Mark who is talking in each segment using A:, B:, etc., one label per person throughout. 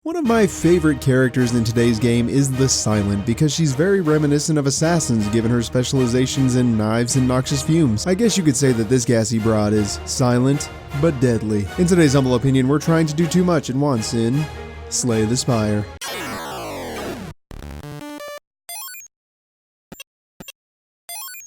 A: One of my favorite characters in today's game is the Silent because she's very reminiscent of assassins given her specializations in knives and noxious fumes. I guess you could say that this gassy broad is silent but deadly. In today's humble opinion, we're trying to do too much at once in Slay the Spire.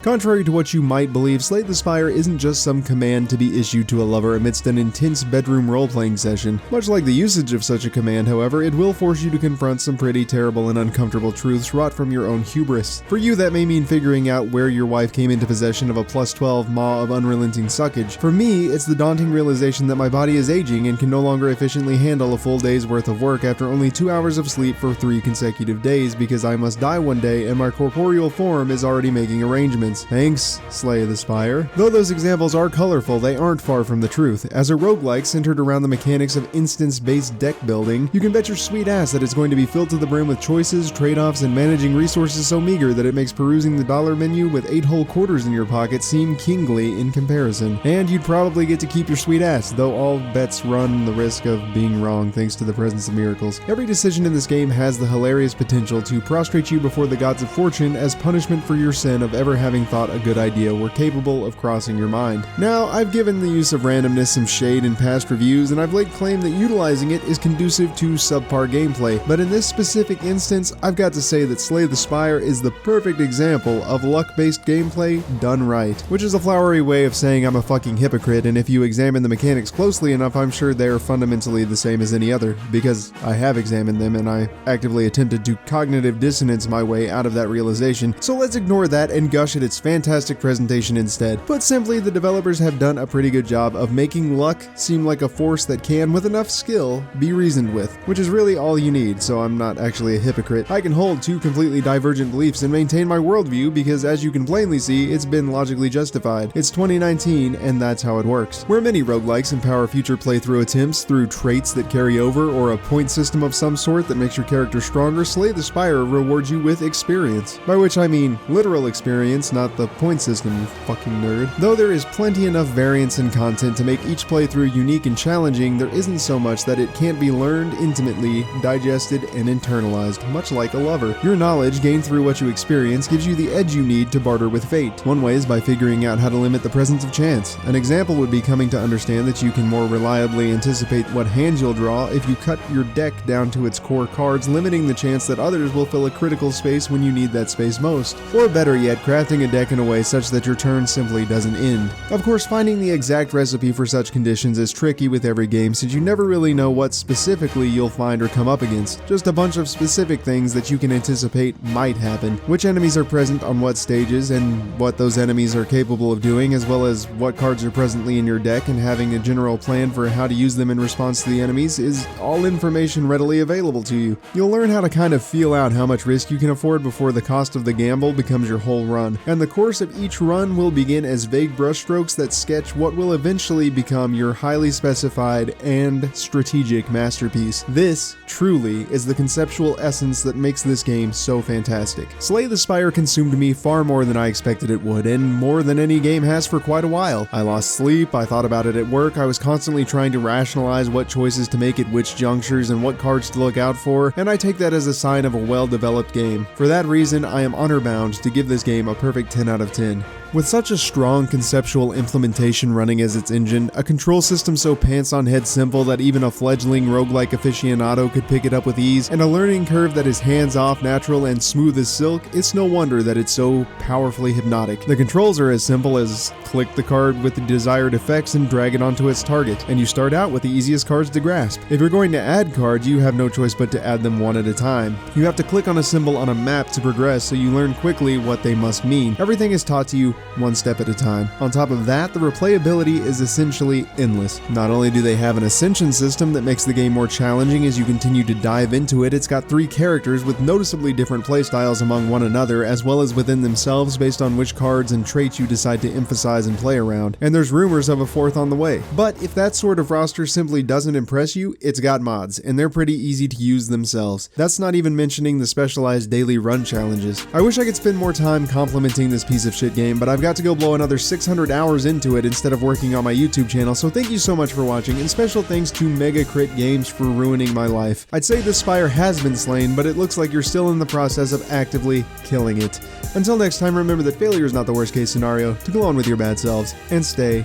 A: Contrary to what you might believe, Slay the Spire isn't just some command to be issued to a lover amidst an intense bedroom role-playing session. Much like the usage of such a command, however, it will force you to confront some pretty terrible and uncomfortable truths wrought from your own hubris. For you, that may mean figuring out where your wife came into possession of a plus 12 maw of unrelenting suckage. For me, it's the daunting realization that my body is aging and can no longer efficiently handle a full day's worth of work after only 2 hours of sleep for 3 consecutive days because I must die one day and my corporeal form is already making arrangements. Thanks, Slay the Spire. Though those examples are colorful, they aren't far from the truth. As a roguelike centered around the mechanics of instance-based deck building, you can bet your sweet ass that it's going to be filled to the brim with choices, trade-offs, and managing resources so meager that it makes perusing the dollar menu with 8 whole quarters in your pocket seem kingly in comparison. And you'd probably get to keep your sweet ass, though all bets run the risk of being wrong thanks to the presence of miracles. Every decision in this game has the hilarious potential to prostrate you before the gods of fortune as punishment for your sin of ever having thought a good idea were capable of crossing your mind. Now, I've given the use of randomness some shade in past reviews, and I've laid claim that utilizing it is conducive to subpar gameplay, but in this specific instance, I've got to say that Slay the Spire is the perfect example of luck-based gameplay done right, which is a flowery way of saying I'm a fucking hypocrite, and if you examine the mechanics closely enough, I'm sure they are fundamentally the same as any other, because I have examined them and I actively attempted to cognitive dissonance my way out of that realization, so let's ignore that and gush at its fantastic presentation instead. Put simply, the developers have done a pretty good job of making luck seem like a force that can, with enough skill, be reasoned with, which is really all you need, so I'm not actually a hypocrite. I can hold 2 completely divergent beliefs and maintain my worldview because, as you can plainly see, it's been logically justified. It's 2019, and that's how it works. Where many roguelikes empower future playthrough attempts through traits that carry over or a point system of some sort that makes your character stronger, Slay the Spire rewards you with experience. By which I mean literal experience, not the point system, you fucking nerd. Though there is plenty enough variance in content to make each playthrough unique and challenging, there isn't so much that it can't be learned intimately, digested, and internalized, much like a lover. Your knowledge gained through what you experience gives you the edge you need to barter with fate. One way is by figuring out how to limit the presence of chance. An example would be coming to understand that you can more reliably anticipate what hands you'll draw if you cut your deck down to its core cards, limiting the chance that others will fill a critical space when you need that space most. Or better yet, crafting a deck in a way such that your turn simply doesn't end. Of course, finding the exact recipe for such conditions is tricky with every game since you never really know what specifically you'll find or come up against. Just a bunch of specific things that you can anticipate might happen, which enemies are present on what stages and what those enemies are capable of doing, as well as what cards are presently in your deck, and having a general plan for how to use them in response to the enemies is all information readily available to you. You'll learn how to kind of feel out how much risk you can afford before the cost of the gamble becomes your whole run, and the course of each run will begin as vague brushstrokes that sketch what will eventually become your highly specified and strategic masterpiece. This, truly, is the conceptual essence that makes this game so fantastic. Slay the Spire consumed me far more than I expected it would, and more than any game has for quite a while. I lost sleep, I thought about it at work, I was constantly trying to rationalize what choices to make at which junctures and what cards to look out for, and I take that as a sign of a well-developed game. For that reason, I am honor-bound to give this game a perfect 10 out of 10. With such a strong conceptual implementation running as its engine, a control system so pants-on-head simple that even a fledgling roguelike aficionado could pick it up with ease, and a learning curve that is hands-off, natural, and smooth as silk, it's no wonder that it's so powerfully hypnotic. The controls are as simple as click the card with the desired effects and drag it onto its target, and you start out with the easiest cards to grasp. If you're going to add cards, you have no choice but to add them one at a time. You have to click on a symbol on a map to progress, so you learn quickly what they must mean. Everything is taught to you one step at a time. On top of that, the replayability is essentially endless. Not only do they have an ascension system that makes the game more challenging as you continue to dive into it, it's got 3 characters with noticeably different playstyles among one another, as well as within themselves based on which cards and traits you decide to emphasize and play around. And there's rumors of a 4th on the way. But if that sort of roster simply doesn't impress you, it's got mods, and they're pretty easy to use themselves. That's not even mentioning the specialized daily run challenges. I wish I could spend more time complimenting this piece of shit game, but I've got to go blow another 600 hours into it instead of working on my YouTube channel, so thank you so much for watching, and special thanks to Mega Crit Games for ruining my life. I'd say the Spire has been slain, but it looks like you're still in the process of actively killing it. Until next time, remember that failure is not the worst case scenario, to go on with your bad selves, and stay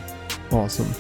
A: awesome.